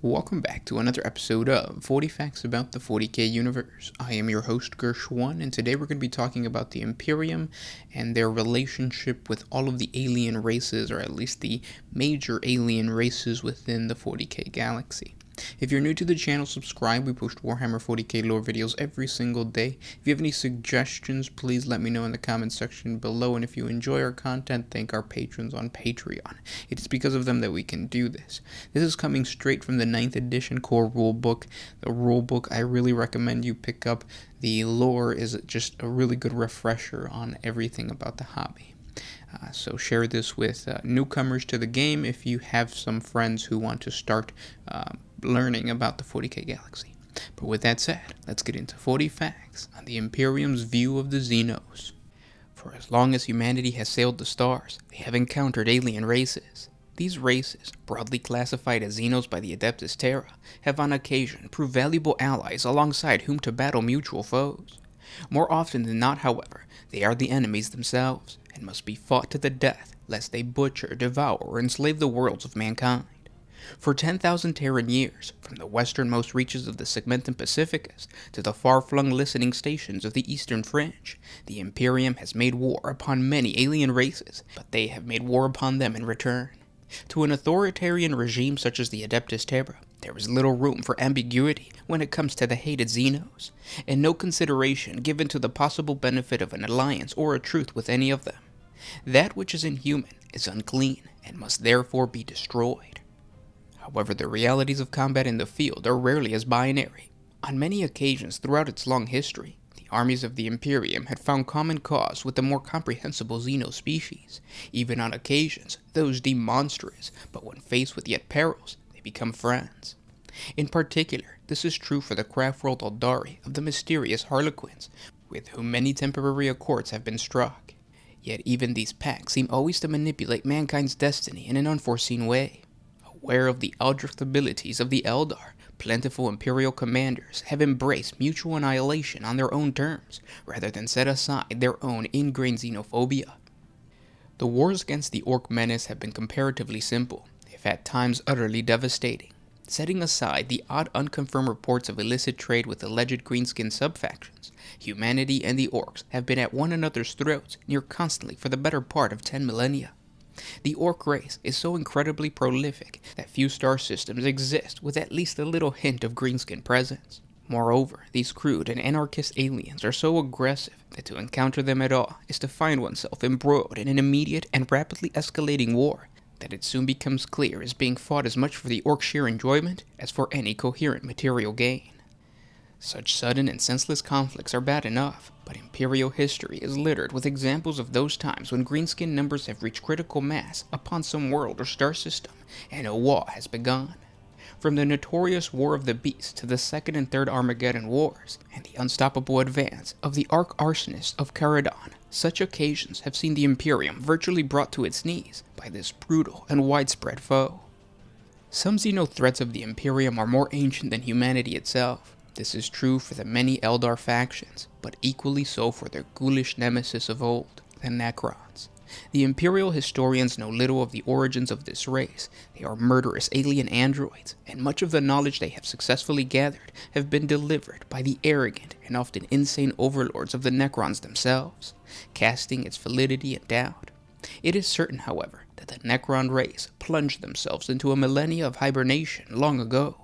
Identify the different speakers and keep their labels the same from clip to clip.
Speaker 1: Welcome back to another episode of 40 Facts About the 40K Universe. I am your host, Gersh1, and today we're going to be talking about the Imperium and their relationship with all of the alien races, or at least the major alien races within the 40K galaxy. If you're new to the channel, subscribe. We post Warhammer 40K lore videos every single day. If you have any suggestions, please let me know in the comment section below. And if you enjoy our content, thank our patrons on Patreon. It is because of them that we can do this. This is coming straight from the 9th edition core rulebook. The rulebook I really recommend you pick up. The lore is just a really good refresher on everything about the hobby. So share this with newcomers to the game if you have some friends who want to start learning about the 40K galaxy. But with that said, let's get into 40 facts on the Imperium's view of the Xenos. For as long as humanity has sailed the stars, they have encountered alien races. These races, broadly classified as Xenos by the Adeptus Terra, have on occasion proved valuable allies alongside whom to battle mutual foes. More often than not, however, they are the enemies themselves, and must be fought to the death, lest they butcher, devour, or enslave the worlds of mankind. For 10,000 Terran years, from the westernmost reaches of the Segmentum Pacificus to the far-flung listening stations of the Eastern Fringe, the Imperium has made war upon many alien races, but they have made war upon them in return. To an authoritarian regime such as the Adeptus Terra, there is little room for ambiguity when it comes to the hated Xenos, and no consideration given to the possible benefit of an alliance or a truce with any of them. That which is inhuman is unclean and must therefore be destroyed. However, the realities of combat in the field are rarely as binary. On many occasions throughout its long history, the armies of the Imperium had found common cause with the more comprehensible Xeno species. Even on occasions, those deemed monstrous, but when faced with yet perils, they become friends. In particular, this is true for the craft-world Eldari of the mysterious Harlequins, with whom many temporary accords have been struck. Yet even these pacts seem always to manipulate mankind's destiny in an unforeseen way. Aware of the Eldritch abilities of the Eldar, plentiful Imperial commanders have embraced mutual annihilation on their own terms, rather than set aside their own ingrained xenophobia. The wars against the Orc menace have been comparatively simple, if at times utterly devastating. Setting aside the odd unconfirmed reports of illicit trade with alleged greenskin subfactions, humanity and the Orcs have been at one another's throats near constantly for the better part of 10 millennia. The Orc race is so incredibly prolific that few star systems exist with at least a little hint of greenskin presence. Moreover, these crude and anarchist aliens are so aggressive that to encounter them at all is to find oneself embroiled in an immediate and rapidly escalating war that it soon becomes clear is being fought as much for the Orc sheer enjoyment as for any coherent material gain. Such sudden and senseless conflicts are bad enough, but Imperial history is littered with examples of those times when greenskin numbers have reached critical mass upon some world or star system, and a war has begun. From the notorious War of the Beasts to the Second and Third Armageddon Wars, and the unstoppable advance of the Arch-Arsonists of Caradon, such occasions have seen the Imperium virtually brought to its knees by this brutal and widespread foe. Some Xeno threats of the Imperium are more ancient than humanity itself. This is true for the many Eldar factions, but equally so for their ghoulish nemesis of old, the Necrons. The Imperial historians know little of the origins of this race. They are murderous alien androids, and much of the knowledge they have successfully gathered have been delivered by the arrogant and often insane overlords of the Necrons themselves, casting its validity in doubt. It is certain, however, that the Necron race plunged themselves into a millennia of hibernation long ago.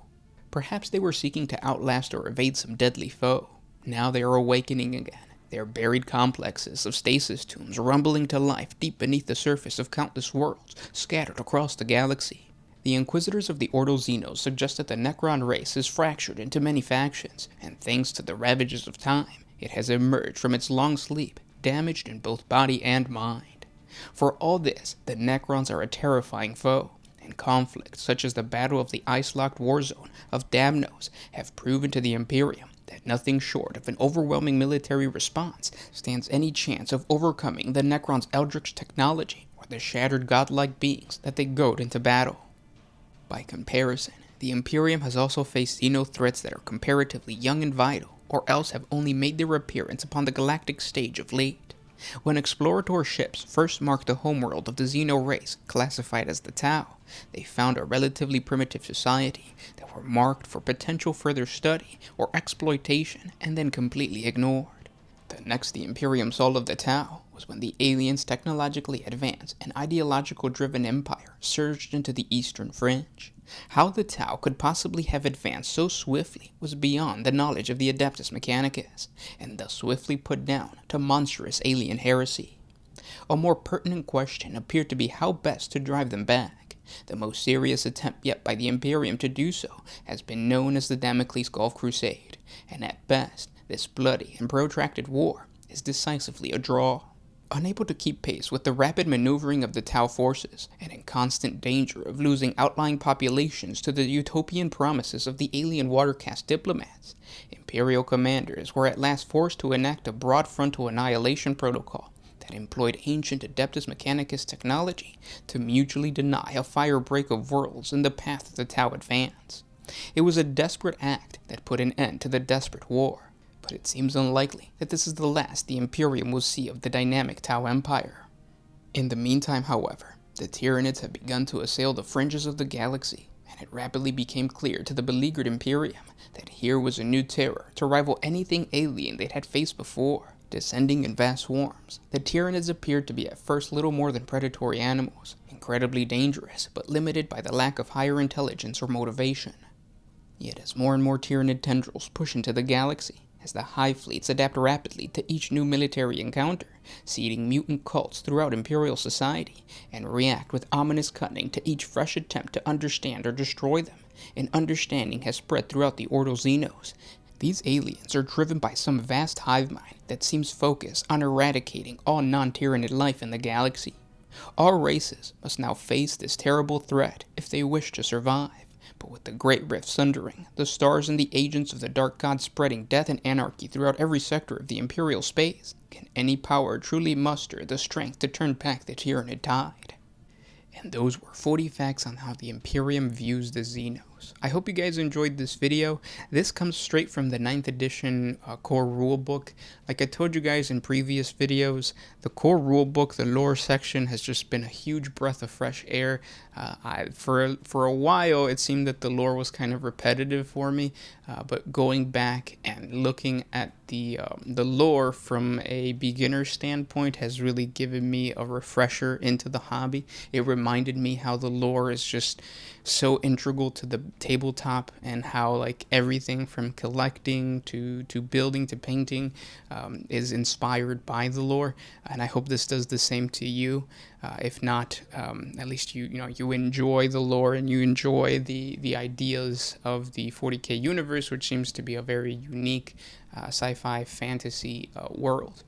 Speaker 1: Perhaps they were seeking to outlast or evade some deadly foe. Now they are awakening again, their buried complexes of stasis tombs rumbling to life deep beneath the surface of countless worlds scattered across the galaxy. The Inquisitors of the Ordo Xenos suggest that the Necron race is fractured into many factions, and thanks to the ravages of time, it has emerged from its long sleep, damaged in both body and mind. For all this, the Necrons are a terrifying foe. And conflicts such as the Battle of the Ice-Locked Warzone of Damnos have proven to the Imperium that nothing short of an overwhelming military response stands any chance of overcoming the Necrons' eldritch technology or the shattered godlike beings that they goad into battle. By comparison, the Imperium has also faced Xeno threats that are comparatively young and vital, or else have only made their appearance upon the galactic stage of late. When explorator ships first marked the homeworld of the Xeno race, classified as the Tau, they found a relatively primitive society that were marked for potential further study or exploitation and then completely ignored. The next the Imperium saw of the Tau was when the aliens' technologically advanced and ideological-driven empire surged into the eastern fringe. How the Tau could possibly have advanced so swiftly was beyond the knowledge of the Adeptus Mechanicus, and thus swiftly put down to monstrous alien heresy. A more pertinent question appeared to be how best to drive them back. The most serious attempt yet by the Imperium to do so has been known as the Damocles Gulf Crusade, and at best, this bloody and protracted war is decisively a draw. Unable to keep pace with the rapid maneuvering of the Tau forces, and in constant danger of losing outlying populations to the utopian promises of the alien water-caste diplomats, Imperial commanders were at last forced to enact a broad frontal annihilation protocol that employed ancient Adeptus Mechanicus technology to mutually deny a firebreak of worlds in the path of the Tau advance. It was a desperate act that put an end to the desperate war. But it seems unlikely that this is the last the Imperium will see of the dynamic Tau Empire. In the meantime, however, the Tyranids had begun to assail the fringes of the galaxy, and it rapidly became clear to the beleaguered Imperium that here was a new terror to rival anything alien they'd had faced before. Descending in vast swarms, the Tyranids appeared to be at first little more than predatory animals, incredibly dangerous, but limited by the lack of higher intelligence or motivation. Yet as more and more Tyranid tendrils push into the galaxy, as the Hive fleets adapt rapidly to each new military encounter, seeding mutant cults throughout Imperial society, and react with ominous cunning to each fresh attempt to understand or destroy them, and understanding has spread throughout the Ordo Xenos. These aliens are driven by some vast hive mind that seems focused on eradicating all non-Tyranid life in the galaxy. All races must now face this terrible threat if they wish to survive. But with the Great Rift sundering, the stars and the agents of the Dark God spreading death and anarchy throughout every sector of the Imperial space, can any power truly muster the strength to turn back the Tyranid tide? And those were 40 facts on how the Imperium views the Xenos. I hope you guys enjoyed this video. This comes straight from the 9th edition core rulebook. Like I told you guys in previous videos, the core rulebook, the lore section, has just been a huge breath of fresh air. For a while, it seemed that the lore was kind of repetitive for me, but going back and looking at the lore from a beginner standpoint has really given me a refresher into the hobby. It reminded me how the lore is just so integral to the tabletop, and how like everything from collecting to building to painting is inspired by the lore. And I hope this does the same to you. If not, at least you enjoy the lore and you enjoy the ideas of the 40K universe, which seems to be a very unique sci-fi fantasy world.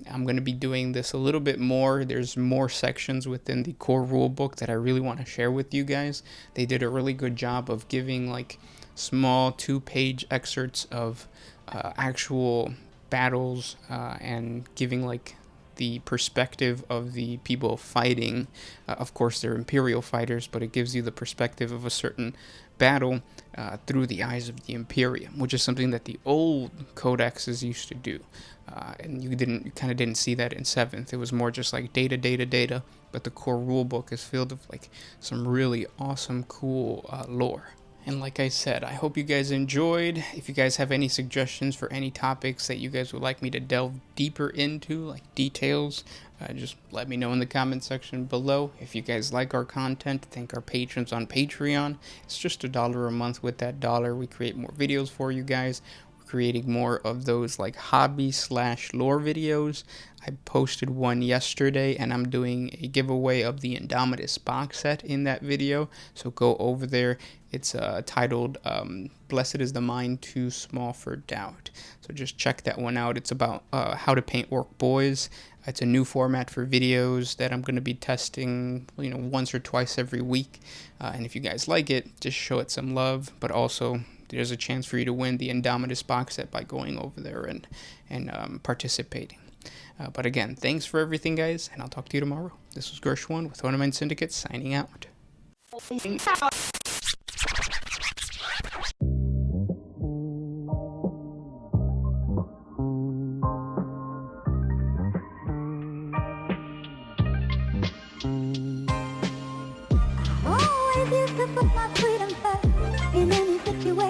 Speaker 1: I'm going to be doing this a little bit more. There's more sections within the core rulebook that I really want to share with you guys. They did a really good job of giving like small 2-page excerpts of actual battles and giving like the perspective of the people fighting. Of course, they're Imperial fighters, but it gives you the perspective of a certain battle through the eyes of the Imperium, which is something that the old codexes used to do. And you kind of didn't see that in 7th. It was more just like data, but the core rulebook is filled with like some really awesome, cool lore. And like I said, I hope you guys enjoyed. If you guys have any suggestions for any topics that you guys would like me to delve deeper into, like details, just let me know in the comment section below. If you guys like our content, thank our patrons on Patreon. It's just $1 a month. With that dollar, we create more videos for you guys. Creating more of those like hobby/lore videos. I posted one yesterday, and I'm doing a giveaway of the Indomitus box set in that video, so go over there. It's titled Blessed is the Mind Too Small for Doubt, so just check that one out. It's about how to paint orc boys. It's a new format for videos that I'm going to be testing, once or twice every week, and if you guys like it, just show it some love. But also, there's a chance for you to win the Indomitus box set by going over there and participating. But again, thanks for everything, guys, and I'll talk to you tomorrow. This was Gershwin with Ornament Syndicate, signing out.
Speaker 2: Always used to put my freedom first in any situation.